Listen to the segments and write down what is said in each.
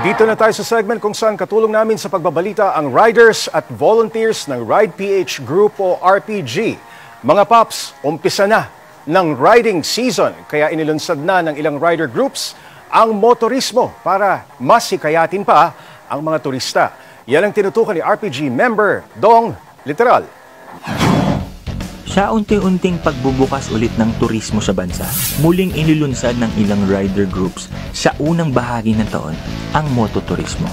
Dito na tayo sa segment kung saan katulong namin sa pagbabalita ang riders at volunteers ng Ride PH Group o RPG. Mga paps, umpisa na ng riding season kaya inilunsad na ng ilang rider groups ang motorismo para mas hikayatin pa ang mga turista. Yan ang tinutukan ni RPG member Dong Literal. Sa unti-unting pagbubukas ulit ng turismo sa bansa, muling inilunsad ng ilang rider groups sa unang bahagi ng taon ang mototurismo.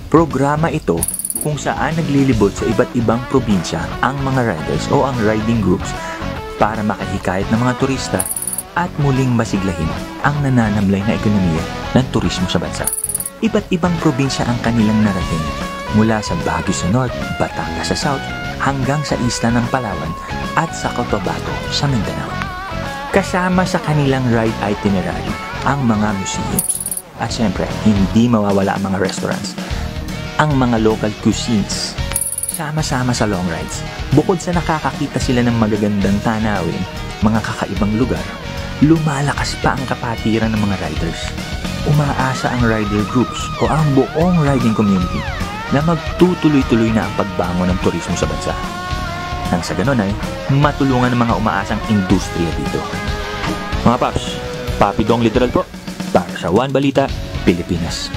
Programa ito kung saan naglilibot sa iba't ibang probinsya ang mga riders o ang riding groups para makahikayat ng mga turista at muling masiglahin ang nananamlay na ekonomiya ng turismo sa bansa. Iba't ibang probinsya ang kanilang narating mula sa Baguio sa North, Batangas sa South, hanggang sa isla ng Palawan at sa Cotabato sa Mindanao. Kasama sa kanilang ride itinerary ang mga museums. At syempre, hindi mawawala ang mga restaurants. Ang mga local cuisines, sama-sama sa long rides. Bukod sa nakakakita sila ng magagandang tanawin, mga kakaibang lugar, lumalakas pa ang kapatiran ng mga riders. Umaasa ang rider groups o ang buong riding community na magtutuloy-tuloy na ang pagbangon ng turismo sa bansa. Nang sa ganon ay matulungan ng mga umaasang industriya dito. Mga paps, Papi Dong Literal po para sa One Balita, Pilipinas.